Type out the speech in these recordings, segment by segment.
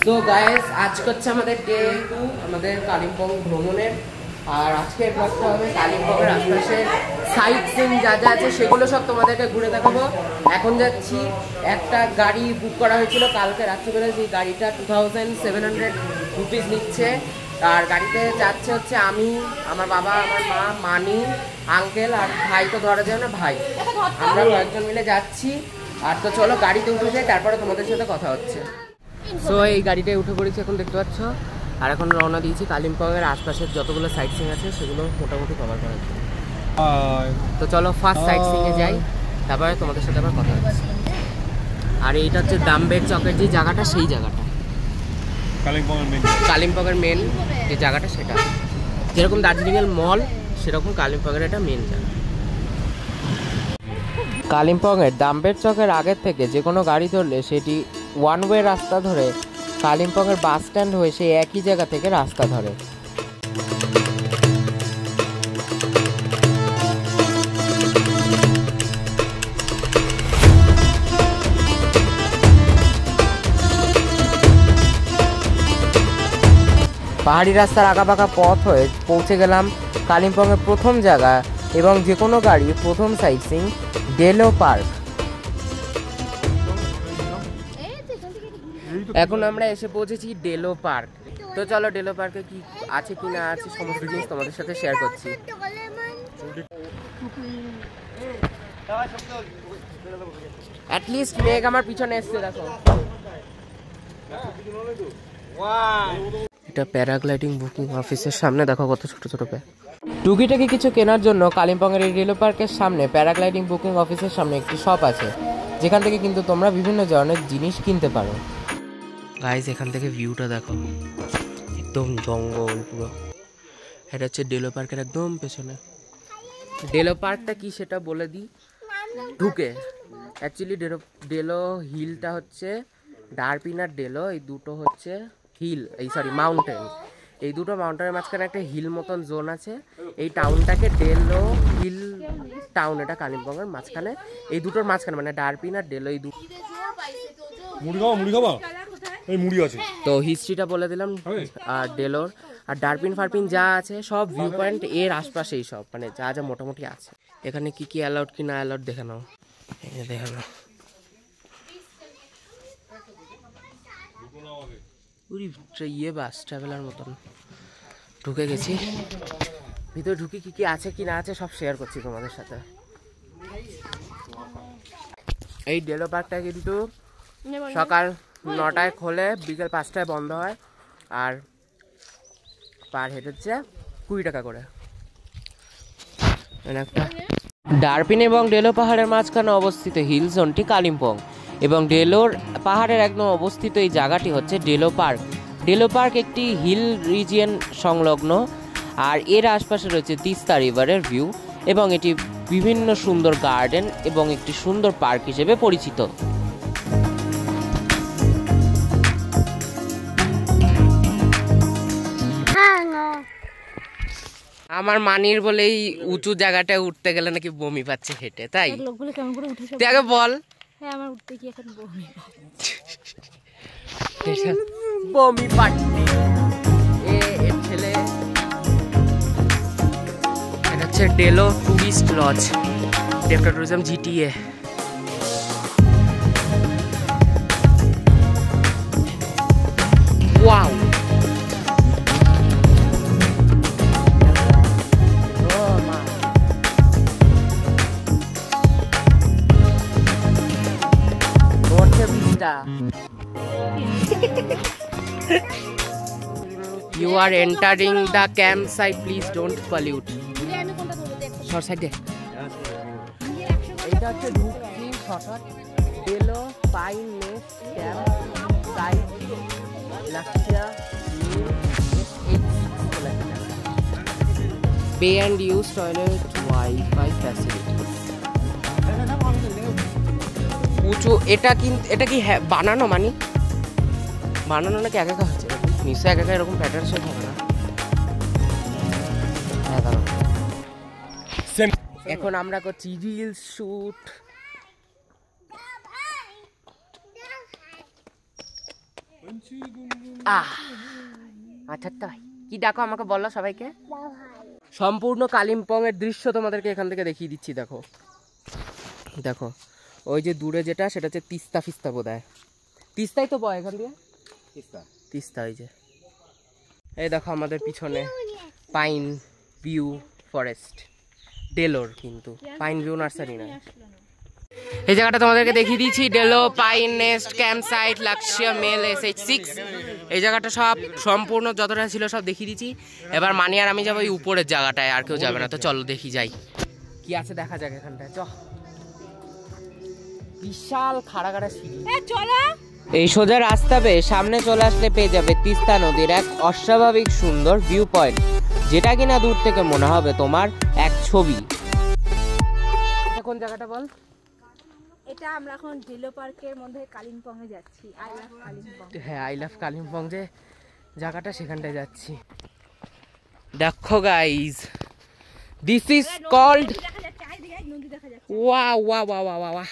তো গাইস আজকে হচ্ছে আমাদের ডে 2 আমাদের কালিম্পং ভ্রমণের। আর আজকে ব্লগটা হবে কালিম্পংয়ের আশপাশে সাইট সিন যা যা আছে সেগুলো সব তোমাদেরকে ঘুরে দেখাবো। এখন যাচ্ছি, একটা গাড়ি বুক করা হয়েছিল কালকে রাত্রিবেলা, যে গাড়িটা 2700 রুপিস নিচ্ছে। আর গাড়িতে যাচ্ছে হচ্ছে আমি, আমার বাবা, আমার মা, মানি, আঙ্কেল আর ভাই তো ধরা যায় না, ভাই, আমরা কয়েকজন মিলে যাচ্ছি। আর তো চলো গাড়িতে উঠে যাই, তারপরে তোমাদের সাথে কথা হচ্ছে। সো এই গাড়িটায় উঠে পড়েছি, এখন দেখতে পাচ্ছ। আর এখন রওনা দিয়েছি কালিম্পংয়ের আশপাশের যতগুলো সাইট সিং আছে সেগুলো মোটামুটি কভার করার জন্য। তো চলো ফার্স্ট সাইট সিংয়ে যাই, তারপরে তোমাদের সাথে আবার কথা হচ্ছে। আর এইটা হচ্ছে ডাম্বের চকের যে জায়গাটা, সেই জায়গাটা কালিম্পংয়ের মেন যে জায়গাটা, সেটা যেরকম দার্জিলিংয়ের মল সেরকম কালিম্পংয়ের একটা মেন জায়গা। কালিম্পংয়ের ডাম্বের চকের আগের থেকে যে কোনো গাড়ি ধরলে সেটি ওয়ান ওয়ে রাস্তা ধরে কালিম্পংয়ের বাস স্ট্যান্ড হয়ে সেই একই জায়গা থেকে রাস্তা ধরে। পাহাড়ি রাস্তার আঁকাবাঁকা পথ হয়ে পৌঁছে গেলাম কালিম্পংয়ের প্রথম জায়গা এবং যে কোনো গাড়ি প্রথম সাইট সিং ডেলো পার্ক। এখন আমরা এসে পৌঁছেছি ডেলো পার্ক। তো চলো ডেলো পার্কে কি আছে কি না আছে সমস্ত জিনিস তোমাদের সাথে শেয়ার করছি। অ্যাটলিস্ট মেঘ আমার পিছনে এসছে, দেখো। এটা প্যারাগ্লাইডিং বুকিং অফিসের সামনে, দেখো কত ছোট ছোট টুকিটাকি কিছু কেনার জন্য কালিম্পংয়ের এই ডেলো পার্কের সামনে প্যারাগ্লাইডিং বুকিং অফিসের সামনে একটি শপ আছে, যেখান থেকে কিন্তু তোমরা বিভিন্ন ধরনের জিনিস কিনতে পারো। গাইস এখান থেকে ভিউটা দেখো, একদম জঙ্গল পুরো। এটা হচ্ছে ডেলো পার্কের একদম পেছনে। ডেলো পার্কটা কি সেটা বলে দিই ঢুকে। অ্যাকচুয়ালি ডেলো হিলটা হচ্ছে ডারপিন আর ডেলো, এই দুটো হচ্ছে হিল, মাউন্টেন। এই দুটো মাউন্টেনের মাঝখানে একটা হিল মতন জোন আছে। এই টাউনটাকে ডেলো হিল টাউন, এটা কালিম্পংয়ের মাঝখানে, এই দুটোর মাঝখানে, মানে ডারপিন আর ডেলো, এই দুটো। তো হিস্ট্রিটা বলে দিলাম আর ডেলোর। আর ডারপিন ফারপিন যা আছে সব ভিউ পয়েন্ট এর আশপাশেই সব, মানে যা যা মোটামুটি আছে। এখানে কি কি অ্যালাউড কি না অ্যালাউড দেখে নাও, দেখে নাও। ইয়ে বাস ট্রাভেলার মতন ঢুকে গেছি ভিতরে। ঢুকি কি কি আছে কি না আছে সব শেয়ার করছি তোমাদের সাথে। এই ডেলো পার্কটা কিন্তু সকাল 9টায় খোলে, বিকেল 5টায় বন্ধ হয়। আর পার হেড হচ্ছে 20 টাকা করে। ডারপিন এবং ডেলো পাহাড়ের মাঝখানে অবস্থিত হিল জোনটি কালিম্পং এবং ডেলোর পাহাড়ের একদম অবস্থিত এই জায়গাটি হচ্ছে ডেলো পার্ক। ডেলো পার্ক একটি হিল রিজিয়ন সংলগ্ন, আর এর আশপাশে রয়েছে তিস্তা রিভারের ভিউ এবং এটি বিভিন্ন সুন্দর গার্ডেন এবং একটি সুন্দর পার্ক হিসেবে পরিচিত। আমার মানির বলেই উঁচু জায়গাটায় উঠতে গেলে নাকি বমি পাচ্ছে হেঁটে, তাই তুই আগে বল। বমি পাচ্ছে ছেলে। এটা হচ্ছে Delo tourist lodge, department tourism GTA. Wow, You are entering the campsite. Please don't pollute. Short side de. এটা হচ্ছে ঢুকছি short Delo pine nest campsite লাক্সিয়া বে and use toilet wifi facilities. উঁচু এটা কিন্তু এটা কি বানানো, মানে বানানো নাকি একা একা হচ্ছে? নিশ্চয় একা একা এরকম প্যাটার্ন শেপ হবে না। এখন আমরা করছি রিলস শুট। আচ্ছা তাই কি দেখো আমাকে বলো সবাইকে। সম্পূর্ণ কালিম্পং এর দৃশ্য তোমাদেরকে এখান থেকে দেখিয়ে দিচ্ছি। দেখো দেখো ওই যে দূরে যেটা সেটা হচ্ছে তিস্তা ফিস্তা বোধহয়, তিস্তাই তো বয় এখান দিয়ে, তিস্তা। ওই যে এই দেখো আমাদের পিছনে পাইন ভিউ ফরেস্ট, ডেলোর, কিন্তু পাইন ভিউ নার্সারি না। এই জায়গাটা তোমাদেরকে দেখিয়ে দিয়েছি, Delo pine nest camp site লাক্সিয়া মেল SH6। এই জায়গাটা সব সম্পূর্ণ যতটা ছিল সব দেখিয়ে দিয়েছি। এবার মানি আর আমি যাবো ওই উপরের জায়গাটায়, আর কেউ যাবে না। তো চলো দেখি যাই কি আছে দেখা যাক এখানটায়। চ বিশাল খাড়া খাড়া সিঁড়ি, এই সোজা রাস্তা পেয়ে সামনে চলে আসলে পেয়ে যাবে তিস্তা নদীর এক অস্বাভাবিক সুন্দর ভিউ পয়েন্ট, যেটা কিনা দূর থেকে মনে হবে তোমার এক ছবি। কোন জায়গাটা বল? এটা আমরা এখন ডেলো পার্কের মধ্যে কালিম্পং এ যাচ্ছি। I love Kalimpong. হ্যাঁ আই লাভ কালিম্পং যে জায়গাটা সেখানটায় যাচ্ছি। দেখো গাইস, দিস ইজ কল্ড ওয়া ওয়া ওয়া ওয়া ওয়া,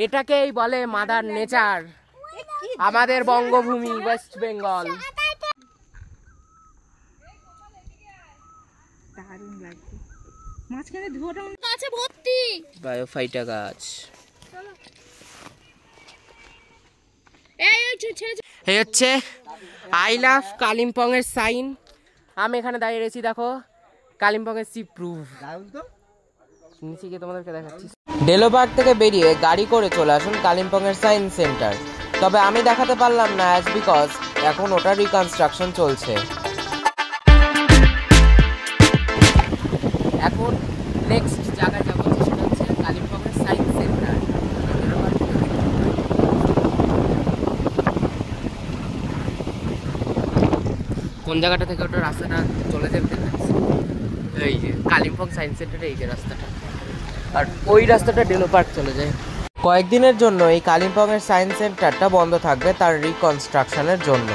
এটাকেই বলে মাদার নেচার, আমাদের বঙ্গভূমি ওয়েস্ট বেঙ্গল। দারুণ লাগছে, মাঝখানে ধোঁয়াটা আছে ভর্তি বায়োফাইটা গাছ। এই হচ্ছে আই লাভ কালিম্পং এর সাইন। আমি এখানে দাঁড়িয়ে রয়েছি, দেখো কালিম্পং এর সি প্রুফ। নিচে গিয়ে তোমাদেরকে দেখাচ্ছি। ডেলো পার্ক থেকে বেরিয়ে গাড়ি করে চলে আসুন কালিম্পং এর সায়েন্স সেন্টার। তবে আমি দেখাতে পারলাম না অ্যাজ বিকজ এখন ওটা রিকনস্ট্রাকশন চলছে। এখন নেক্সট জায়গায় যাবো, সেটা হচ্ছে কালিম্পং এর সায়েন্স সেন্টার। কোন জায়গাটা থেকে ওটা রাস্তাটা চলে যাবে দেখাচ্ছি। এই যে কালিম্পং সায়েন্স সেন্টারে এই যে রাস্তাটা, আর ওই রাস্তাটা ডেলো পার্ক চলে যায়। কয়েকদিনের জন্য এই কালিম্পং এর সায়েন্স সেন্টারটা বন্ধ থাকবে তার রিকনস্ট্রাকশনের জন্য।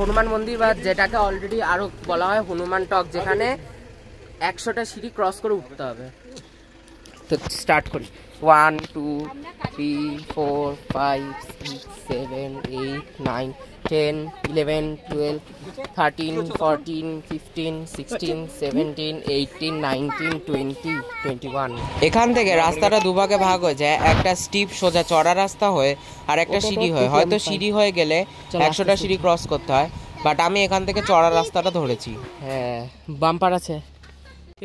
হনুমান মন্দির বা যেটাকে অলরেডি আরো বলা হয় হনুমান টক, যেখানে 100টা সিঁড়ি ক্রস করে উঠতে হবে। তো স্টার্ট করি। 1 2 3 4 5 6 7 8 9 10 11 12 13 14 15 16 17 18 19 20 21। এখান থেকে রাস্তাটা দুভাগে ভাগ হয়ে যায়, একটা স্টিপ সোজা চড়া রাস্তা হয়ে আর একটা সিঁড়ি হয়ে। হয়তো সিঁড়ি হয়ে গেলে 100টা সিঁড়ি ক্রস করতে হয়, বাট আমি এখান থেকে চড়া রাস্তাটা ধরেছি। হ্যাঁ বাম্পার আছে,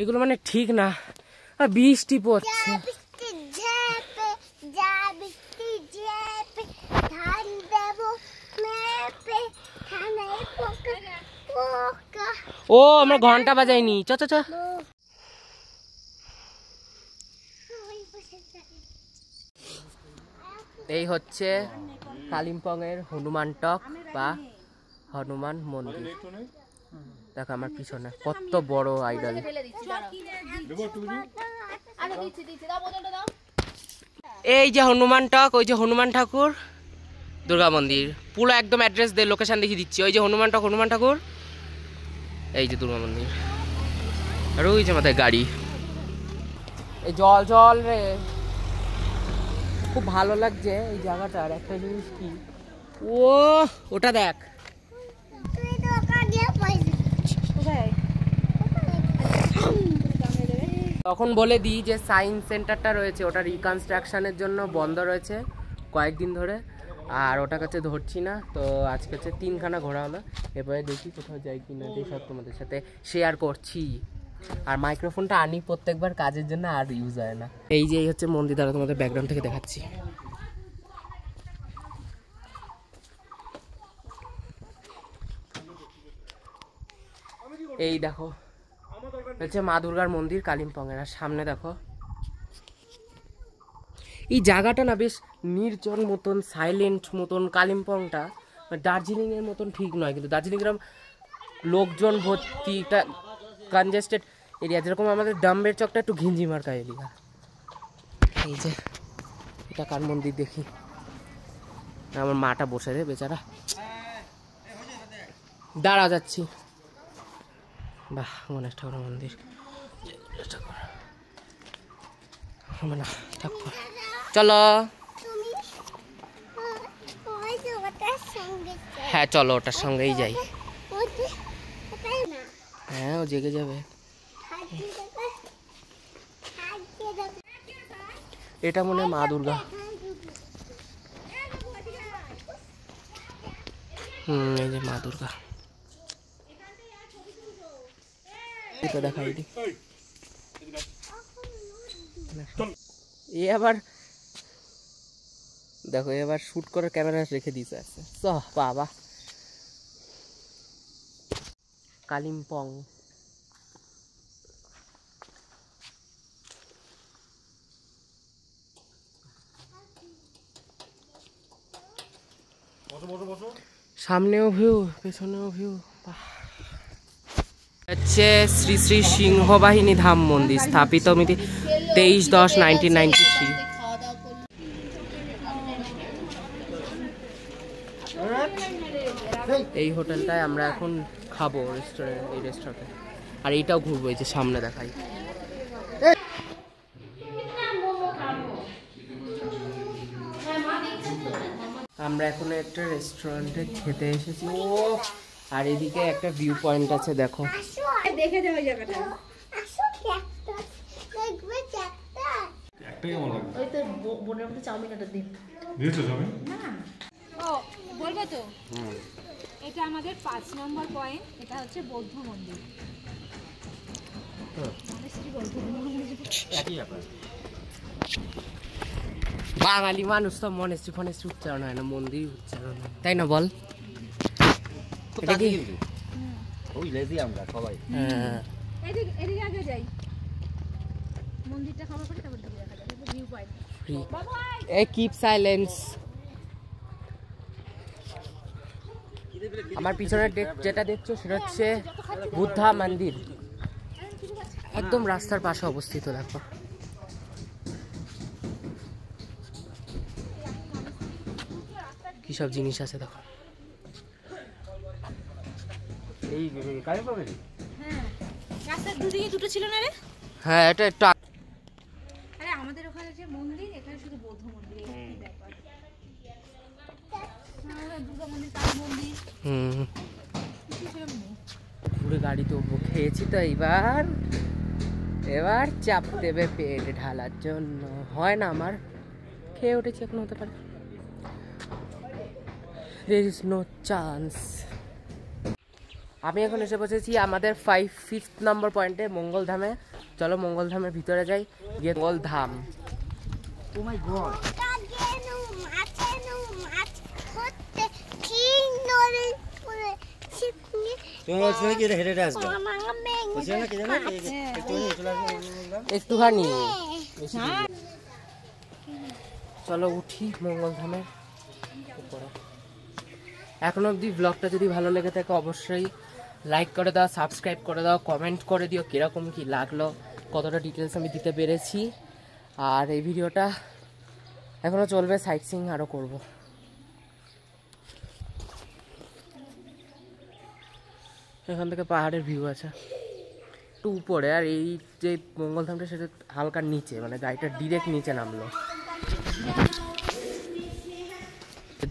এগুলো মানে ঠিক না। বৃষ্টি পড়ছে, ও আমরা ঘন্টা বাজাইনি। চ চ চ। এই হচ্ছে কালিম্পং এর হনুমান টক বা হনুমান মন্দির। দেখো আমার পিছনে কত বড় আইডল। এই যে হনুমান টক, ওই যে হনুমান ঠাকুর, দুর্গা মন্দির। পুরো একদম অ্যাড্রেস দিয়ে লোকেশন দেখিয়ে দিচ্ছি। ওই যে হনুমান টক, হনুমান ঠাকুর, এই যে দুর্গা মন্দির, আর ওই যে আমাদের গাড়ি। এই জল জল রে, খুব ভালো লাগছে এই জায়গাটার। একটা জিনিস কি, ও ওটা দেখ, তখন বলে দিই যে সায়েন্স সেন্টারটা রয়েছে ওটা রিকনস্ট্রাকশনের জন্য বন্ধ রয়েছে কয়েকদিন ধরে, আর ওটা কাছে ধরছি না। তো আজকে হচ্ছে 3খানা ঘোরা হলো, এরপরে দেখি কোথাও যাই কিনা, যে সব তোমাদের সাথে শেয়ার করছি। আর মাইক্রোফোনটা আনি প্রত্যেকবার কাজের জন্য, আর ইউজ হয় না। এই যে এই হচ্ছে মন্দির, দ্বারা তোমাদের ব্যাকগ্রাউন্ড থেকে দেখাচ্ছি। এই দেখো হচ্ছে মা দুর্গার মন্দির কালিম্পং এর। আর সামনে দেখো এই জায়গাটা না বেশ নির্জন মতন, সাইলেন্ট মতন। কালিম্পংটা দার্জিলিং এর মতন ঠিক নয়, কিন্তু দার্জিলিং এর লোকজন ভর্তি, কনজেস্টেড এরিয়া, যেরকম আমাদের ডাম্বের চকটা একটু ঘিঞ্জি মার্কা এরিয়া। এই যে এটা কার মন্দির দেখি, আমার মাটা বসে রে বেচারা, দাঁড়া যাচ্ছি। বাহ, গণেশ ঠাকুর মন্দির, চলো। হ্যাঁ চলো, ওটার সঙ্গেই যাই। হ্যাঁ ও জেগে যাবে। এটা মনে হয় মা দুর্গা। এই যে মা দুর্গা, এটা দেখাই দি। এ আবার দেখো, এবার শুট করে ক্যামেরা রেখে দিয়েছে। আছে বাবা, কালিম্পং। সামনেও ভিউ, পেছনেও ভিউ। হচ্ছে শ্রী শ্রী সিংহবাহিনী ধাম মন্দির, স্থাপিত মিতি 23/10/1993। এই হোটেলটায় আমরা এখন খাবো, এই রেস্টুরেন্টে। আর এইটাও ঘুরবো, এই যে সামনে দেখাই। আমরা এখন একটা রেস্টুরেন্টে খেতে এসেছি। ও আর এদিকে একটা ভিউ পয়েন্ট আছে, দেখো। দেখে যাও এই জায়গাটা। ওই তো বোনের মধ্যে চাউমিন একটা দিন দিয়েছো চাউমিন? ও বলবো তো, এটা আমাদের 5 নম্বর পয়েন্ট। এটা হচ্ছে বৌদ্ধ মন্দির। বাঙালি মানুষ তো মনেস্ট্রি ফনেস্ট্রি উচ্চারণ হয় না, মন্দির উচ্চারণ হয়, তাই না বল? এটা কি ওই লেজি আমরা সবাই। হ্যাঁ, এদিকে আগে যাই, মন্দিরটা খাওয়া করে তারপর দিকে দেখা যাবে ভিউ পয়েন্ট। এই কিপ সাইলেন্স। আমার পিছনে যেটা দেখছো সেটা হচ্ছে বুদ্ধা মন্দির, একদম রাস্তার পাশে অবস্থিত। দেখো কি সব জিনিস আছে, দেখো। এই কারে পাবে রে? হ্যাঁ, রাস্তার দুদিকে দুটো ছিল না রে? হ্যাঁ, এটা একটু আরে আমাদের ওখানে যে মন্দির, এখানে শুধু বৌদ্ধ মন্দির। এই ব্যাপার, আমাদের দুর্গা মন্দির, কালী মন্দির কিছু সেরকম নেই। পুরো গাড়িতে উঠবো, খেয়েছি তো এবার চাপ দেবে পেট ঢালার জন্য। হয় না, আমার খেয়ে উঠেছি, এখন হতে পারে। There is no chance. আমি এখন এসে বসেছি আমাদের 5th নম্বর পয়েন্টে, মঙ্গলধামে। চলো মঙ্গলধামের ভিতরে যাই, গিয়ে মঙ্গলধাম। ও মাই গড, তুমি বলছো কি হেঁটে হেঁটে আসবে? বলছো না কি জানো, একটু চলে আসবে একটুখানি। চলো উঠি মঙ্গলধামের উপরে। এখন অবধি ব্লগটা যদি ভালো লেগে থাকে অবশ্যই লাইক করে দাও, সাবস্ক্রাইব করে দাও, কমেন্ট করে দিও কীরকম কী লাগলো, কতটা ডিটেলস আমি দিতে পেরেছি। আর এই ভিডিওটা এখনও চলবে, সাইট সিইং আরও করবো। এখান থেকে পাহাড়ের ভিউ আছে একটু উপরে, আর এই যে মঙ্গলধামটা সেটা হালকা নিচে, মানে গাড়িটা ডিরেক্ট নিচে নামলো।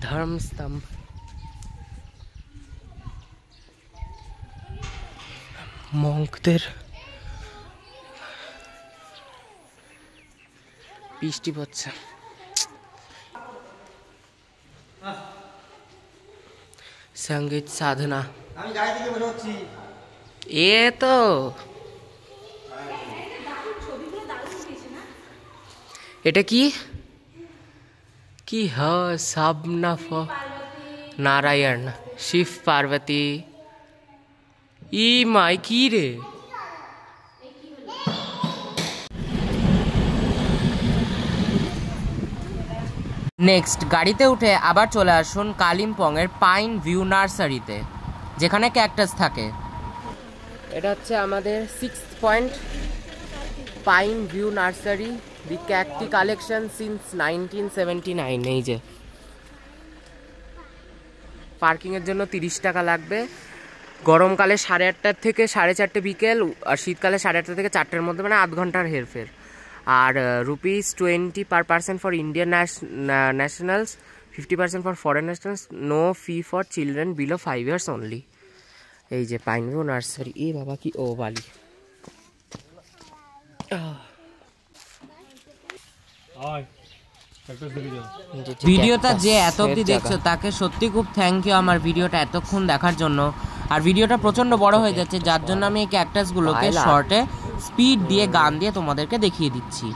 ধর্মস্তম্ভ, মঙ্কদের বৃষ্টি পড়ছে। সঙ্গীত সাধনা, আমি গাড়ি থেকে বসে হচ্ছি। এ তো এটা কি কি সাবনাফ নারায়ণ শিব পার্বতী। ই মাই কি রে, নেক্সট গাড়িতে উঠে আবার চলে আসুন কালিম্পংয়ের পাইন ভিউ নার্সারিতে, যেখানে ক্যাকটাস থাকে। এটা হচ্ছে আমাদের 6th point, pine view nursery, the cacti collection since 1979। এই যে পার্কিংয়ের জন্য 30 টাকা লাগবে। গরমকালে 8:30 থেকে 4:30 বিকেল, আর শীতকালে 8:30 থেকে 4টের মধ্যে, মানে আধ ঘন্টার হেরফের। আর ₹20 per person for Indian nationals, 50% for foreign nationals, no fee for children below 5 years only. এই যে পাইন ভিউ নার্সারি। এ বাবা কি ও বালি। ভিডিওটা যে এত অবধি দেখছো তাকে সত্যি খুব থ্যাংক ইউ আমার ভিডিওটা এতক্ষণ দেখার জন্য। আর ভিডিওটা প্রচন্ড বড় হয়ে যাচ্ছে, যার জন্য আমি এই ক্যাকটাসগুলোকে শর্টে স্পিড দিয়ে গান দিয়ে তোমাদেরকে দেখিয়ে দিচ্ছি।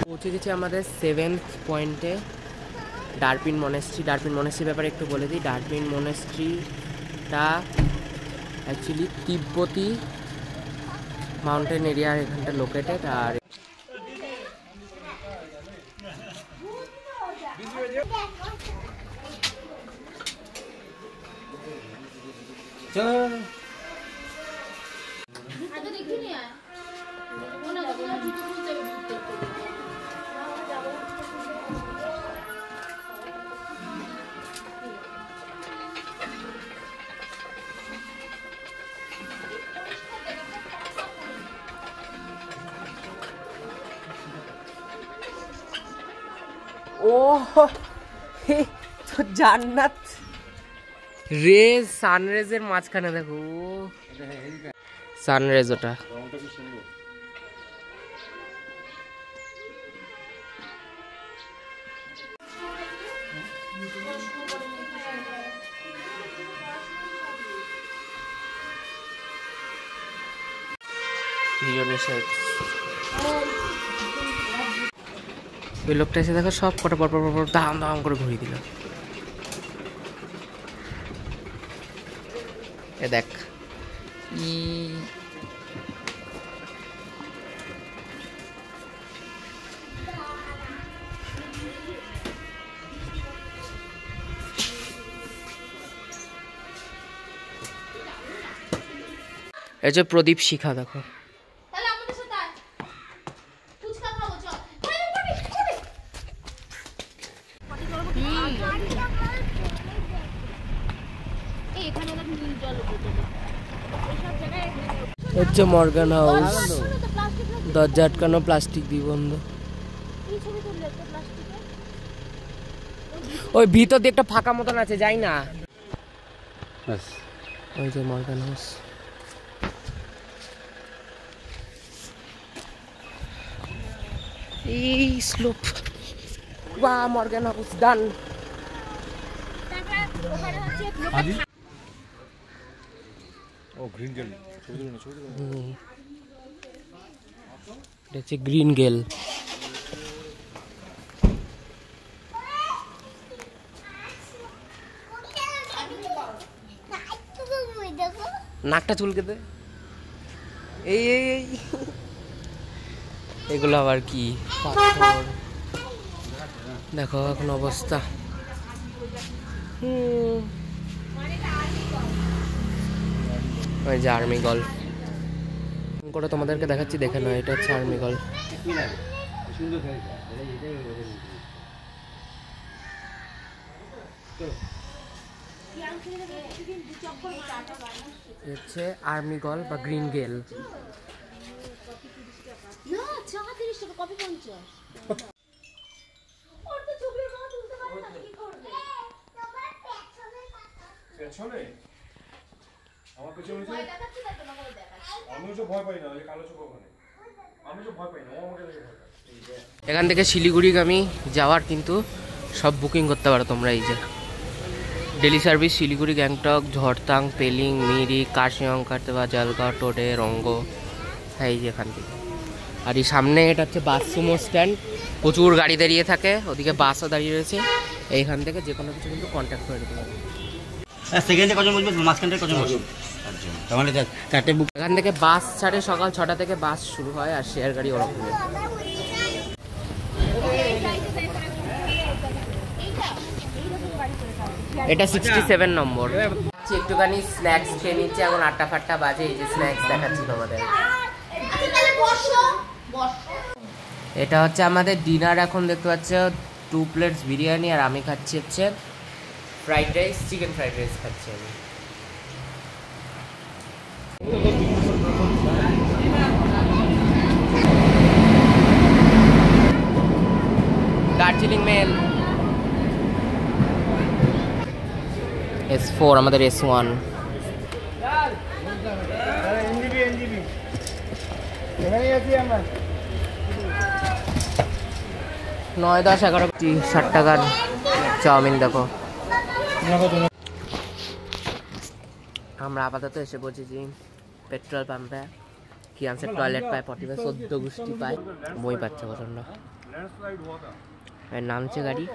পৌঁছে গেছি আমাদের 7th পয়েন্টে, ডারপিন মনেস্ট্রি। ডারপিন মনেস্ট্রির ব্যাপারে একটু বলে দিই। ডারপিন মনেস্ট্রিটা অ্যাকচুয়ালি তিব্বতী মাউন্টেন এরিয়ার এখানটা লোকেটেড। আর ও তো জান্নাত, রেজ, সানরেজের মাঝখানে দেখো সানরেজ, ওটা ওই লোকটা এসে দেখো সব কটা পর পর দাম দাম করে ঘুরিয়ে দিল। এ দেখ এই যে প্রদীপ শিখা দেখো। তাহলে আমাদের সাথে আয় ফুচকা খাবো চল এখানে না নীল জল বোতল এইসব জায়গায় হচ্ছে মর্গান হাউস, দরজা আটকানো, প্লাস্টিক দিয়ে বন্ধ। এই ছবি তুললে একটা প্লাস্টিকে ওই ভিতর দিয়ে একটা ফাঁকা মতন আছে, যাই না। ব্যাস ওই যে মর্গান হাউস। এই স্লোপ, বাহ মর্গান হাউস ডান। তারপর ওখানে হচ্ছে ও গ্রিন জেল ছবি তুলো না ছবি তুলো এটা হচ্ছে গ্রিন গেল। নাকটা চুলকে দে। এই এই এই এগুলো আবার কি পাথর দেখো এখন অবস্থা। ওই যে আর্মি গল্ফ করে তোমাদেরকে দেখাচ্ছি, দেখে নাও। এটা হচ্ছে আর্মি গল্ফ। সুন্দর খেয়েছে এটাই হচ্ছে আর্মি গল বা গ্রিন গেল। না চা 30 টাকা কপি 50 ওর তো ছবির মাথা তুলতে পারে না কি করবে পেছনে আমার পেছনে ভয় দেখাচ্ছি না তোমাকে দেখাচ্ছি আমি তো ভয় পাই না, ওই কালো চোখ ওখানে আমি তো ভয় পাই না, ও আমাকে দেখে ভয় পায়। এখান থেকে শিলিগুড়িগামী যাওয়ার কিন্তু সব বুকিং করতে পারো তোমরা। এই যে ডেলি সার্ভিস শিলিগুড়ি, গ্যাংটক, ঝড়তাং, পেলিং, মিরিক, কার্শিয়ং, কার্তেবা, জলগাঁও, টোডে, রঙ্গ। হ্যাঁ এই যে এখান থেকে। আর এই সামনে এটা হচ্ছে বাস সুমো স্ট্যান্ড, প্রচুর গাড়ি দাঁড়িয়ে থাকে, ওদিকে বাসও দাঁড়িয়ে রয়েছে। এইখান থেকে যে কোনো কিছু কিন্তু কন্ট্যাক্ট করে দিতে পারবে। সেকেন্ডে কজন বসবে, মাঝখানটা কজন বসবে? তাহলে চারটে বুক। এখান থেকে বাস ছাড়ে সকাল 6টা থেকে বাস শুরু হয়, আর শেয়ার গাড়ি ওরকম। এটা 67 নম্বর। একটুখানি স্ন্যাক্স খেয়ে নিচ্ছে, এখন 8টা ফাটটা বাজে। এই যে স্ন্যাক্স দেখাচ্ছি তোমাদের। তাহলে বসো বসো এটা হচ্ছে আমাদের ডিনার। এখন দেখতে পাচ্ছ 2 প্লেটস বিরিয়ানি, আর আমি খাচ্ছি হচ্ছে fried rice, chicken fried rice খাচ্ছি আমি। দার্জিলিং মেল S4, আমাদের S1। এখানেই আছি আমরা। 9, 10, 11, 60 টাকার চাউমিন দেখো। আমরা আপাতত এসে পৌঁছেছি পেট্রোল পাম্পে। কি আনছে, টয়লেট পায়, পটি পায়, 14 গুষ্টি পায়, মই পাচ্ছে প্রচন্ড। এর নামছে গাড়ি।